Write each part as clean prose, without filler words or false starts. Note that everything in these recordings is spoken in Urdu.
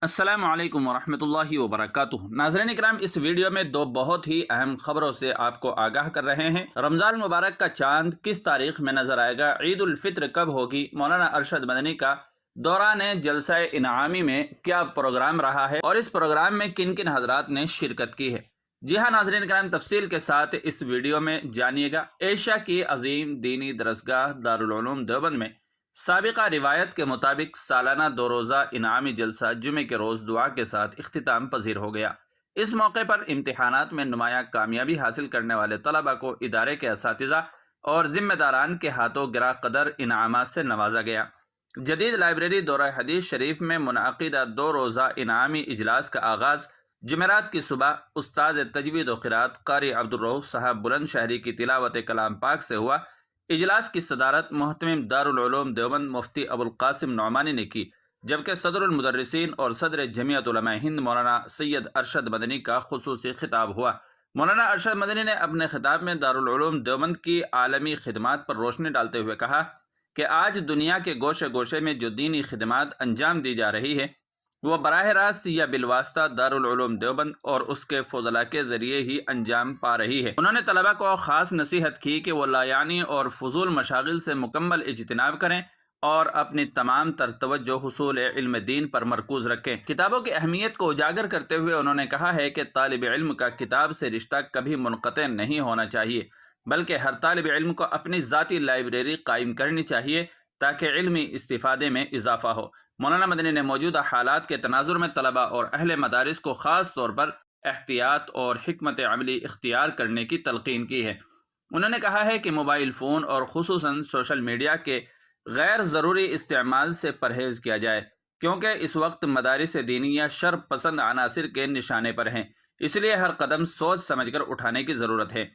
السلام علیکم ورحمۃ اللہ وبرکاتہ۔ ناظرین اکرام، اس ویڈیو میں دو بہت ہی اہم خبروں سے آپ کو آگاہ کر رہے ہیں۔ رمضان المبارک کا چاند کس تاریخ میں نظر آئے گا، عید الفطر کب ہوگی، مولانا ارشد مدنی کا دوران جلسہ انعامی میں کیا پروگرام رہا ہے اور اس پروگرام میں کن کن حضرات نے شرکت کی ہے۔ جی ہاں ناظرین اکرام، تفصیل کے ساتھ اس ویڈیو میں جانیے گا۔ ایشیا کی عظیم دینی درسگاہ دارالعلوم دیوبند میں سابقہ روایت کے مطابق سالانہ دو روزہ انعامی جلسہ جمعے کے روز دعا کے ساتھ اختتام پذیر ہو گیا۔ اس موقع پر امتحانات میں نمایاں کامیابی حاصل کرنے والے طلبہ کو ادارے کے اساتذہ اور ذمہ داران کے ہاتھوں گراں قدر انعامات سے نوازا گیا۔ جدید لائبریری دورہ حدیث شریف میں منعقدہ دو روزہ انعامی اجلاس کا آغاز جمعرات کی صبح استاد تجوید و قرات قاری عبدالرؤف صاحب بلند شہری کی تلاوت کلام پاک سے ہوا۔ اجلاس کی صدارت محتمم دارالعلوم دیوبند مفتی ابوالقاسم نعمانی نے کی، جبکہ صدر المدرسین اور صدر جمعیت علماء ہند مولانا سید ارشد مدنی کا خصوصی خطاب ہوا۔ مولانا ارشد مدنی نے اپنے خطاب میں دارالعلوم دیوبند کی عالمی خدمات پر روشنی ڈالتے ہوئے کہا کہ آج دنیا کے گوشے گوشے میں جو دینی خدمات انجام دی جا رہی ہے وہ براہ راست یا بالواسطہ دارالعلوم دیوبند اور اس کے فضلاء کے ذریعے ہی انجام پا رہی ہے۔ انہوں نے طلبہ کو خاص نصیحت کی کہ وہ لایعنی اور فضول مشاغل سے مکمل اجتناب کریں اور اپنی تمام تر توجہ حصول علم دین پر مرکوز رکھیں۔ کتابوں کی اہمیت کو اجاگر کرتے ہوئے انہوں نے کہا ہے کہ طالب علم کا کتاب سے رشتہ کبھی منقطع نہیں ہونا چاہیے، بلکہ ہر طالب علم کو اپنی ذاتی لائبریری قائم کرنی چاہیے تاکہ علمی استفادے میں اضافہ ہو۔ مولانا مدنی نے موجودہ حالات کے تناظر میں طلبہ اور اہل مدارس کو خاص طور پر احتیاط اور حکمت عملی اختیار کرنے کی تلقین کی ہے۔ انہوں نے کہا ہے کہ موبائل فون اور خصوصاً سوشل میڈیا کے غیر ضروری استعمال سے پرہیز کیا جائے، کیونکہ اس وقت مدارس دینیہ شر پسند عناصر کے نشانے پر ہیں، اس لیے ہر قدم سوچ سمجھ کر اٹھانے کی ضرورت ہے۔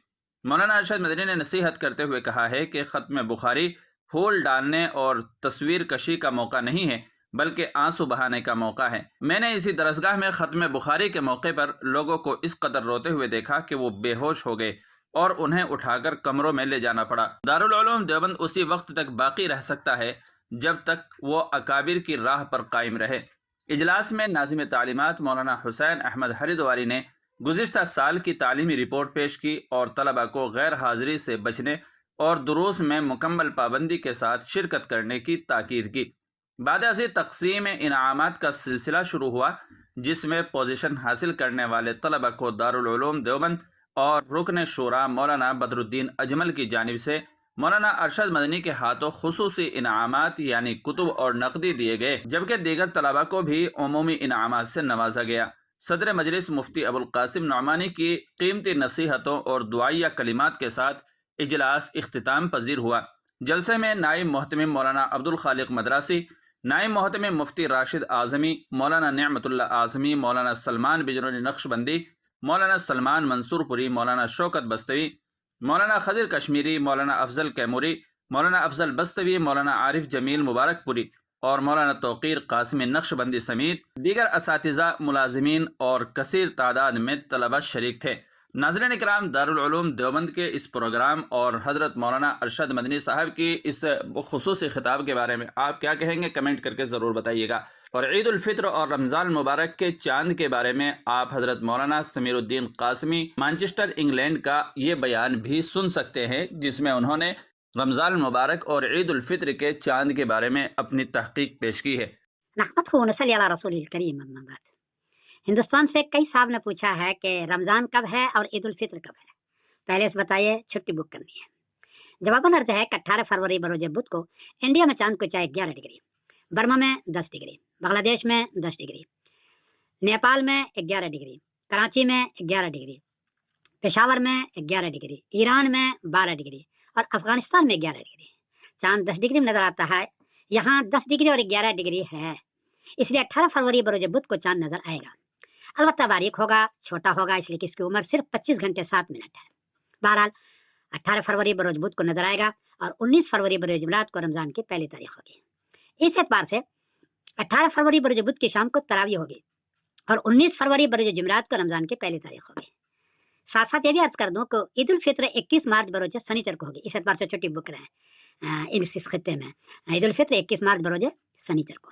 مولانا ارشد مدنی نے نصیحت کرتے ہوئے کہا ہے کہ ختم بخاری پھول ڈالنے اور تصویر کشی کا موقع نہیں ہے بلکہ آنسو بہانے کا موقع ہے۔ میں نے اسی درسگاہ میں ختم بخاری کے موقع پر لوگوں کو اس قدر روتے ہوئے دیکھا کہ وہ بے ہوش ہو گئے اور انہیں اٹھا کر کمروں میں لے جانا پڑا۔ دارالعلوم دیوبند اسی وقت تک باقی رہ سکتا ہے جب تک وہ اکابر کی راہ پر قائم رہے۔ اجلاس میں ناظم تعلیمات مولانا حسین احمد ہریدواری نے گزشتہ سال کی تعلیمی رپورٹ پیش کی اور طلبہ کو غیر حاضری سے بچنے اور دروس میں مکمل پابندی کے ساتھ شرکت کرنے کی تاکید کی۔ بعد ازیں تقسیم انعامات کا سلسلہ شروع ہوا، جس میں پوزیشن حاصل کرنے والے طلبہ کو دارالعلوم دیوبند اور رکن شورا مولانا بدر الدین اجمل کی جانب سے مولانا ارشد مدنی کے ہاتھوں خصوصی انعامات یعنی کتب اور نقدی دیے گئے، جبکہ دیگر طلبہ کو بھی عمومی انعامات سے نوازا گیا۔ صدر مجلس مفتی ابوالقاسم نعمانی کی قیمتی نصیحتوں اور دعائیہ کلمات کے ساتھ اجلاس اختتام پذیر ہوا۔ جلسے میں نائب محتمم مولانا عبدالخالق مدراسی، نائب محتمم مفتی راشد اعظمی، مولانا نعمت اللہ اعظمی، مولانا سلمان بجنوری نقشبندی، مولانا سلمان منصور پوری، مولانا شوکت بستوی، مولانا خضر کشمیری، مولانا افضل کیموری، مولانا افضل بستوی، مولانا عارف جمیل مبارک پوری اور مولانا توقیر قاسمی نقشبندی سمیت دیگر اساتذہ، ملازمین اور کثیر تعداد میں طلبہ شریک تھے۔ ناظرین اکرام، دارالعلوم دیوبند کے اس پروگرام اور حضرت مولانا ارشد مدنی صاحب کی اس خصوصی خطاب کے بارے میں آپ کیا کہیں گے، کمنٹ کر کے ضرور بتائیے گا۔ اور عید الفطر اور رمضان المبارک کے چاند کے بارے میں آپ حضرت مولانا سمیر الدین قاسمی مانچسٹر انگلینڈ کا یہ بیان بھی سن سکتے ہیں، جس میں انہوں نے رمضان المبارک اور عید الفطر کے چاند کے بارے میں اپنی تحقیق پیش کی ہے۔ نحمدہ ونصلی علی رسول الکریم، اما بعد۔ ہندوستان سے کئی صاحب نے پوچھا ہے کہ رمضان کب ہے اور عید الفطر کب ہے، پہلے سے بتائیے، چھٹی بک کرنی ہے۔ جواباً عرض ہے کہ 18 فروری بروز بدھ کو انڈیا میں چاند کو چاہے 11 ڈگری، برما میں 10 ڈگری، بنگلہ دیش میں 10 ڈگری، نیپال میں 11 ڈگری، کراچی میں 11 ڈگری، پشاور میں 11 ڈگری، ایران میں 12 ڈگری اور افغانستان میں 11 ڈگری۔ چاند 10 ڈگری میں نظر آتا ہے، یہاں 10 ڈگری اور 11 ڈگری ہے، اس لیے 18 فروری بروز بدھ کو چاند نظر آئے گا۔ البتہ باریک ہوگا، چھوٹا ہوگا، اس لیے کہ اس کی عمر صرف 25 گھنٹے 7 منٹ ہے۔ بہرحال 18 فروری بروز بدھ کو نظر آئے گا اور 19 فروری بروز جمعرات کو رمضان کی پہلی تاریخ ہوگی۔ اس اعتبار سے 18 فروری بروز بدھ کی شام کو تراویح ہوگی اور 19 فروری بروز جمعرات کو رمضان کی پہلی تاریخ ہوگی۔ ساتھ ساتھ یہ بھی عرض کر دوں کہ عید الفطر 21 مارچ بروز سنیچر کو ہوگی، اس اعتبار سے چھٹی بک رہے ہیں اس خطے میں۔ عید الفطر 21 مارچ بروز سنیچر کو۔